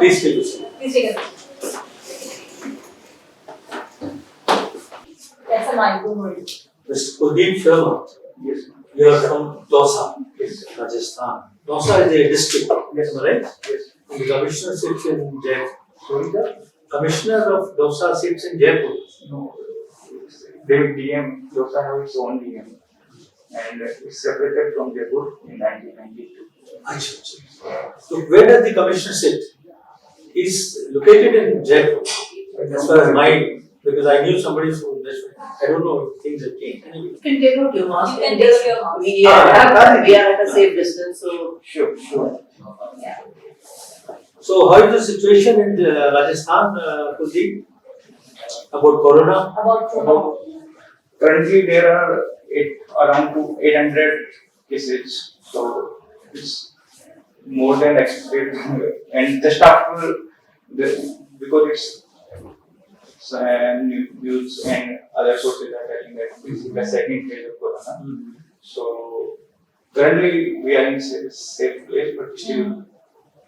Please take a seat. Please take a seat. That's a mic, don't worry. Mr. Kuldeep Sharma. Yes. You are from Dausa, Yes. Rajasthan. Dausa is a district, Yes. am I right? Yes. The commissioner sits in Jaipur. Sorry, sir? Commissioner of Dausa sits in Jaipur. No. They DM, Dosa have its own DM. And it's separated from Jaipur in 1992. So where does the commissioner sit? He's located in Jaipur. As far as my, because I knew somebody from this. I don't know if things have changed. Anyway. You can take out your mask. You can take out your mask. We are at a safe distance, so Sure. Yeah. So how is the situation in Rajasthan, Kuldeep? About Corona? About Corona. Currently, there are around 800 cases. So it's more than expected. And just after, because it's news and other sources are telling that this is the second phase of Corona. So currently we are in a safe place, but still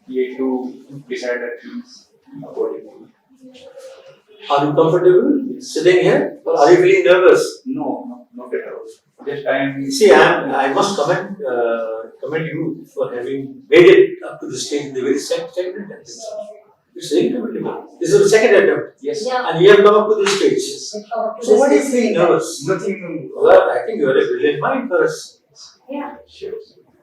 yet to decide that things accordingly. Are you comfortable sitting here? Or are you feeling nervous? No, not at all. Just I am. See, I must commend you for having made it up to the stage in the very second attempt. It's very commendable. This is the second attempt. Yes. Yeah. And you have come up to this stage. So why do you feel nervous? Nothing. Well, I think you are a brilliant mind for us. Yeah. Sure.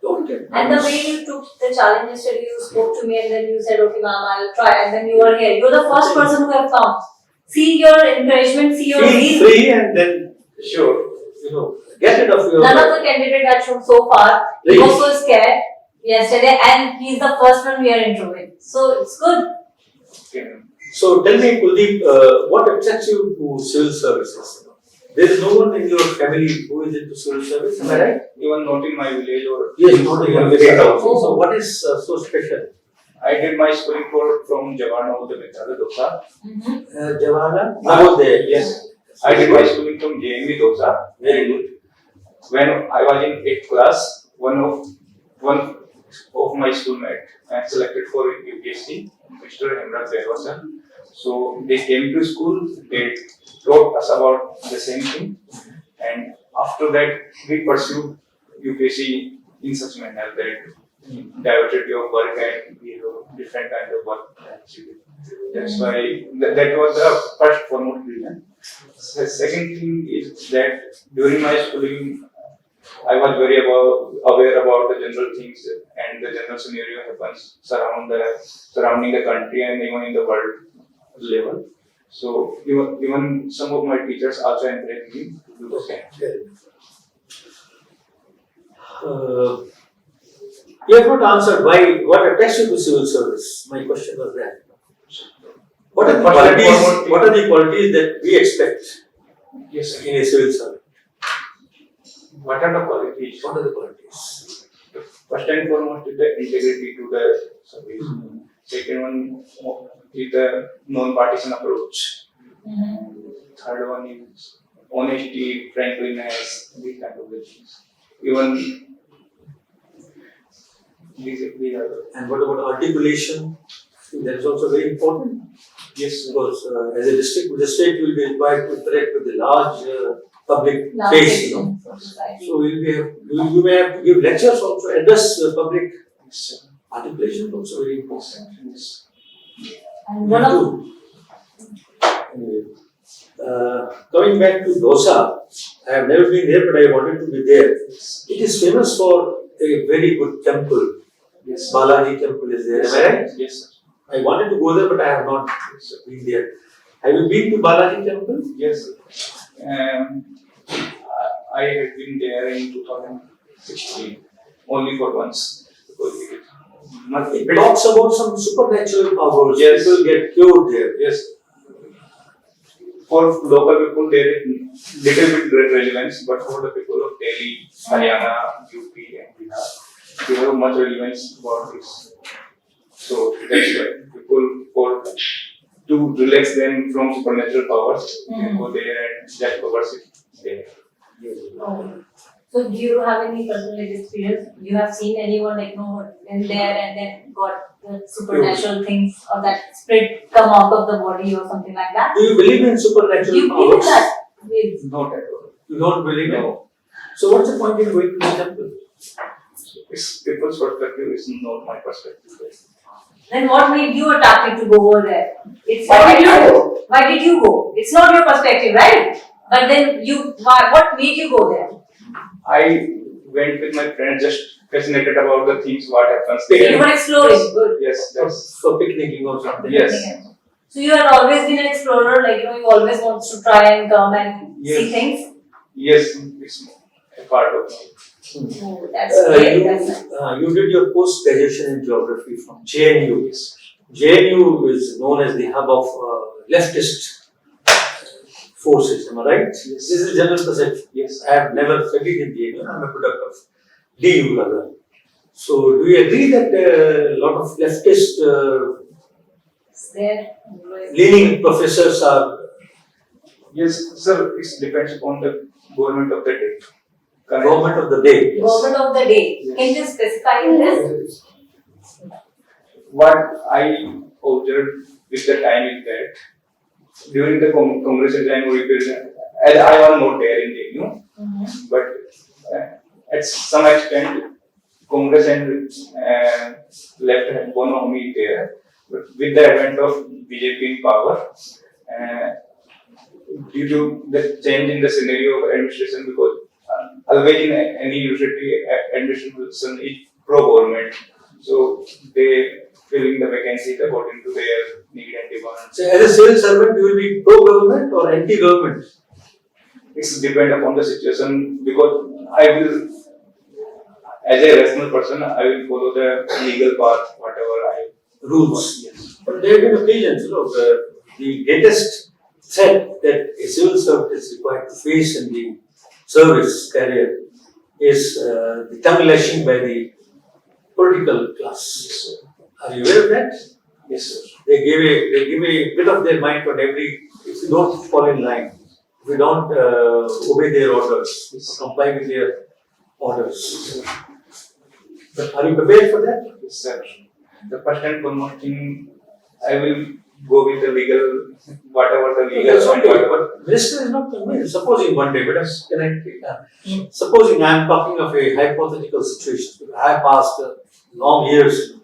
Don't get And the way you took the challenge yesterday, you spoke to me and then you said, okay, ma'am, I'll try. And then you are here. You're the first person who have come. See your encouragement, see your Feel zeal. free and then, Sure. get rid of your... None of the candidates had shown so far. He Please. was so scared yesterday and he's the first one we are interviewing. So it's good. Okay. So tell me, Kuldeep, what attracts you to civil services? There is no one in your family who is into civil service, am I right? Even not in my village or. Yes, not in your village also. Oh. So what is so special? I did my schooling from Jawaharlal Navodaya Vidyalaya Dosa. Jawaharlal Navodaya. Yes. I did my schooling from JNV Dosa. Very good. When I was in 8th class, one of my schoolmates selected for UPSC, Mr. Hemraj Behwasan. So they came to school, they taught us about the same thing, and after that we pursued UPSC in such manner that diversity of work and we have different kind of work. That's why that was the first foremost reason. The second thing is that during my schooling, I was very aware about the general things and the general scenario happens surrounding the country and even in the world level. So even some of my teachers also encouraged me to do the same. You have not answered what attracts you to civil service. My question was that. What are the qualities that we expect Yes, sir. in a civil servant? What are the qualities? What are the qualities? First and foremost is the integrity to the service. Second one is the non-partisan approach. Third one is honesty, frankliness, these kind of things. Even these are And what about articulation? That is also very important. yes, Because as a district magistrate, you will be required to interact with the large public Last face. section. So you may have to give lectures also, address public. Articulation is also very important. And one of Anyway, coming back to Dausa, I have never been there, but I wanted to be there. It is famous for a very good temple. yes, Balaji temple is there, am I right? Yes, sir. I wanted to go there, but I have not been there. Have you been to Balaji temple? Yes, sir. I had been there in 2016 only for once. It talks about some supernatural powers. Yes. People get cured there. Yes. For local people, there is little bit relevance, but for the people of Delhi, Haryana, UP, and Bihar, they have much relevance about this. So that's why people, to relax them from supernatural powers, they go there and that powers is there. So do you have any personal experience? You have seen anyone in there and then got the supernatural things or that spirit come out of the body or something like that? Do you believe in supernatural You believe in powers? that? With Not at all. You don't believe in? No. So what's the point in going to the temple? It's people's perspective, it's not my perspective. Then what made you attracted to go over there? It's Why did you go? Why did you go? It's not your perspective, right? But then what made you go there? I went with my friends, just fascinated about the things, what happens You there. were exploring. Good. Yes, that's For picnicking or something? yes. So you had always been an explorer, like you always wants to try and come and see Yes. things. Yes, it's a part of me. Oh, that's great. That's nice. You did your post-graduation in geography from JNU. JNU is known as the hub of leftist forces, am I right? Yes. This is general perception. Yes. I have never studied in JNU, I'm a product of DU rather. So do you agree that a lot of leftist It's there. leaning professors are Yes, sir, it depends upon the government of the day. Correct? government of the day? Government of the day. Yes. Can you specify in this? What I observed with the time is that during the Congress exam, I was not there in JNU, but at some extent, Congress and left had one army there. But with the advent of BJP in power, due to the change in the scenario of administration, because always in any university, administration is pro-government. So they filling the vacancies according to their need and demand. So as a civil servant, you will be pro-government or anti-government? It's depend upon the situation, because I will, as a rational person, I will follow the legal path, whatever I Rules. Yes. But there have been occasions, the greatest threat that a civil servant is required to face in the service career is the tongue lashing by the political class. Are you aware of that? Yes, sir. They give a bit of their mind on every, if you don't fall in line, if you don't obey their orders, comply with their orders. But are you prepared for that? Yes, sir. The first and foremost thing, I will go with the legal, whatever the legal. That's okay, whatever. but minister is not convinced. Supposing one day, supposing I am talking of a hypothetical situation. I have passed long years.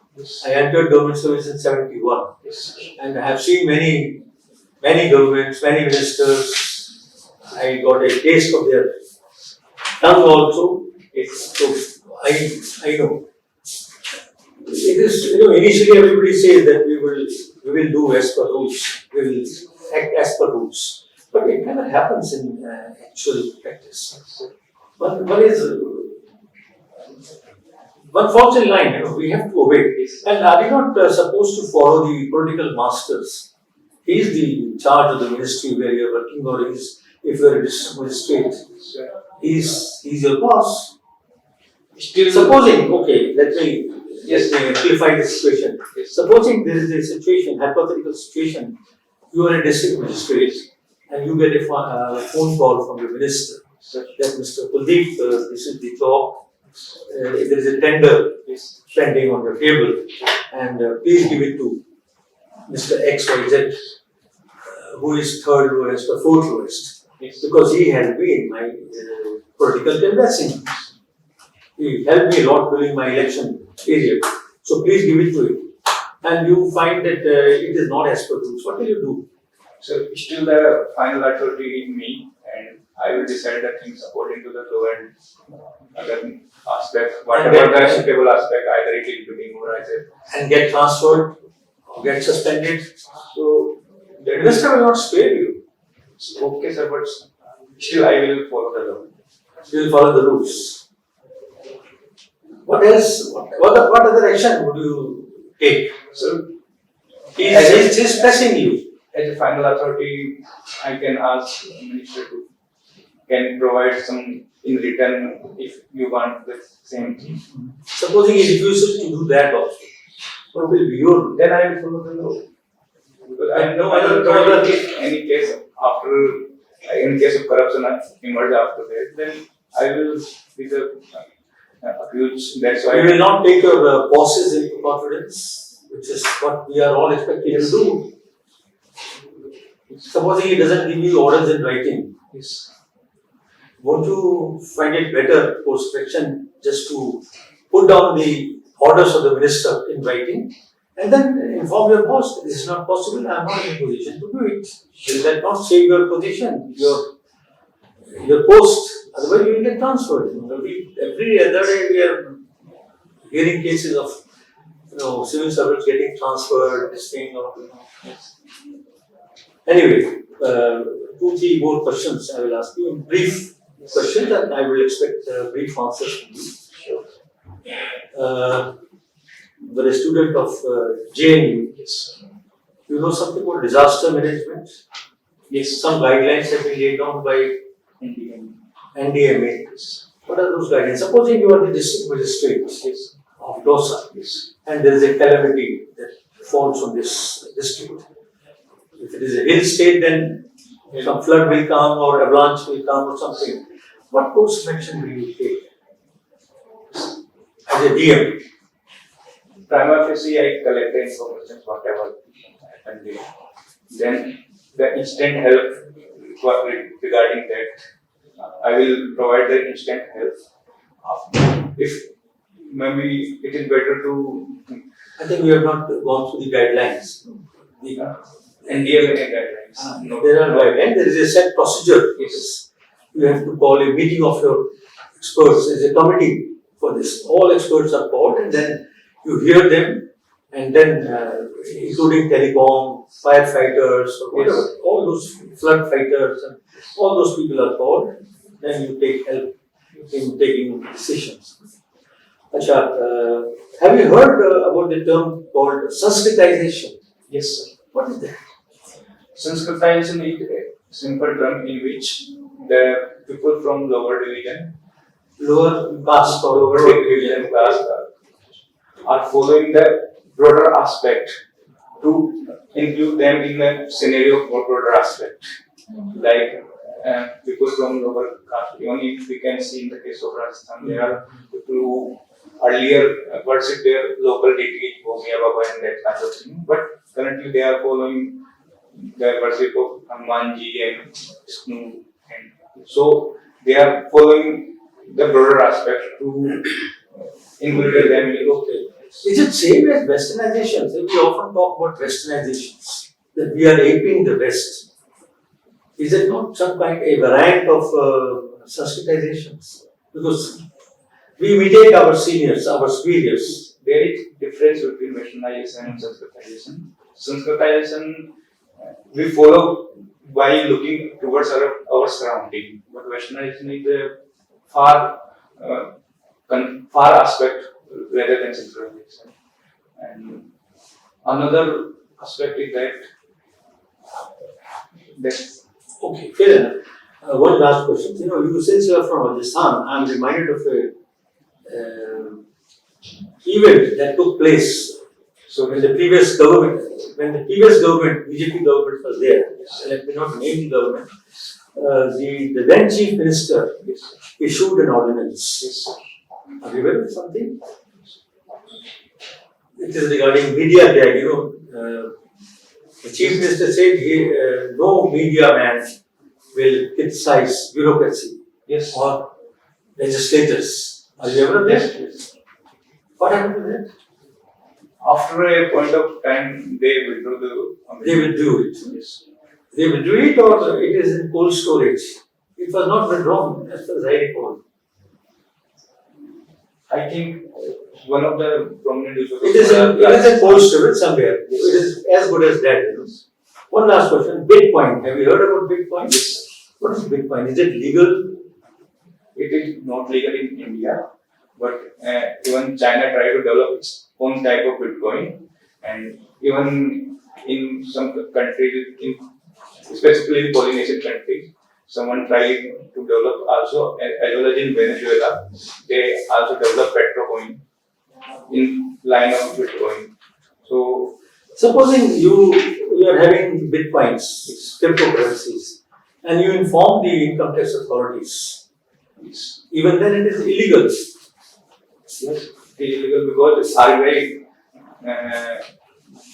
I entered government service in 71, Yes, and I have seen many governments, many ministers. I got a taste of their tongue also. So I know. It is, initially everybody says that we will do as per rules, we will act as per rules, but it never happens in actual practice. One falls in line, we have to obey. And are we not supposed to follow the political masters? He is the charge of the ministry where you are working, or if you are a district magistrate, he's your boss. Still, Supposing, okay, let me amplify the situation. Yes. Supposing there is a situation, hypothetical situation, you are a district magistrate and you get a phone call from the minister that Mr. Kuldeep, this is the job, there is a tender pending on your table, and please give it to Mr. XYZ, who is third lowest or fourth lowest, because he has been my political canvassing. He helped me a lot during my election period. So please give it to him. And you find that it is not as per rules. What will you do? so still the final authority in me, and I will decide the things according to the law and other aspects, whatever the suitable aspect, either it will be demobilized. And get transferred or get suspended. So The minister will not spare you. okay, sir, but still I will follow the law. You will follow the rules. What else? What other action would you take? So He's pressing you. as a final authority, I can ask the minister to can provide some in return if you want the same thing. Supposing he refuses to do that also, what will be your? Then I will follow the law. Because I have no No other other- authority. If any case after, in case of corruption emerge after that, then I will be the accused. That's why. You will not take your bosses into confidence. which is what we are all expected to do. Supposing he doesn't give you orders in writing, Yes. won't you find it better post-election just to put down the orders of the minister in writing and then inform your boss, this is not possible, I am not in a position to do it. Will that not save your position, your post? Otherwise you will get transferred. Every other day we are hearing cases of civil servants getting transferred, this thing or Anyway, 2-3 more questions I will ask you in brief questions and I will expect brief answers from you. You're a student of JNU. Yes. You know something about disaster management? Yes. Some guidelines have been laid down by NDMA. What are those guidelines? Supposing you are the district magistrate of Dosa and there is a calamity that falls on this district. If it is a hill state, then some flood will come or avalanche will come or something. What course of action will you take as a DM? Prima facie, I collect the information, whatever happened there. Then the instant help regarding that, I will provide the instant help. If maybe it is better to I think we have not gone through the guidelines. NDMA guidelines. No. There are guidelines, there is a set procedure. Yes. You have to call a meeting of your experts, there is a committee for this. All experts are called and then you hear them and then including telecom, firefighters or whatever, Yes. all those flood fighters and all those people are called, then you take help in taking decisions. Acha, have you heard about the term called Sanskritization? Yes, sir. What is that? Sanskritization is a simple term in which the people from lower division, Lower caste or lower lower division class are following the broader aspect to include them in the scenario of broader aspect. Like people from lower caste, even if we can see in the case of Rajasthan, there are people who earlier worship their local deity, Bhomiya Baba and that kind of thing, but currently they are following the worship of Hanumanji and Vishnu, and so they are following the broader aspect to include them in Okay. Is it same as westernization? So we often talk about westernizations, that we are aping the West. Is it not some kind a variant of Sanskritizations? Because we imitate our seniors, our superiors. There is difference between westernization and Sanskritization. Sanskritization we follow by looking towards our surrounding, but westernization is a far aspect rather than Sanskritization. And another aspect is that Okay, fair enough. One last question. Since you are from Rajasthan, I am reminded of a event that took place. So when the previous government, BJP government was there, let me not name the government, the then chief minister issued an ordinance. Are you aware of something? It is regarding media tag, the chief minister said no media man will criticize bureaucracy or legislators. Are you aware of that? What happened to that? after a point of time they withdrew the They will do it. Yes. They will do it or it is in cold storage. It was not withdrawn as far as I recall. I think one of the prominent issues. It is in cold storage somewhere. It is as good as that. One last question. Bitcoin. Have you heard about Bitcoin? Yes. What is Bitcoin? Is it legal? It is not legal in India, but even China tried to develop its own type of Bitcoin, and even in some countries, specifically Polynesian countries, someone tried to develop also, as well as in Venezuela, they also developed Petrocoin in line of Bitcoin. So, supposing you are having Bitcoins, cryptocurrencies, and you inform the income tax authorities, even then it is illegal. yes, it is illegal because RBI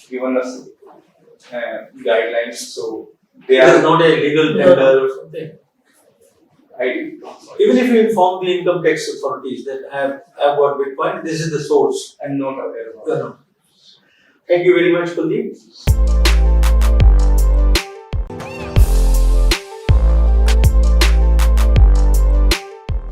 given us guidelines. So they It is are. not a legal No. tender or something. I Even if you inform the income tax authorities that I have got Bitcoin, this is the source. am not aware of. No. Thank you very much, Kuldeep.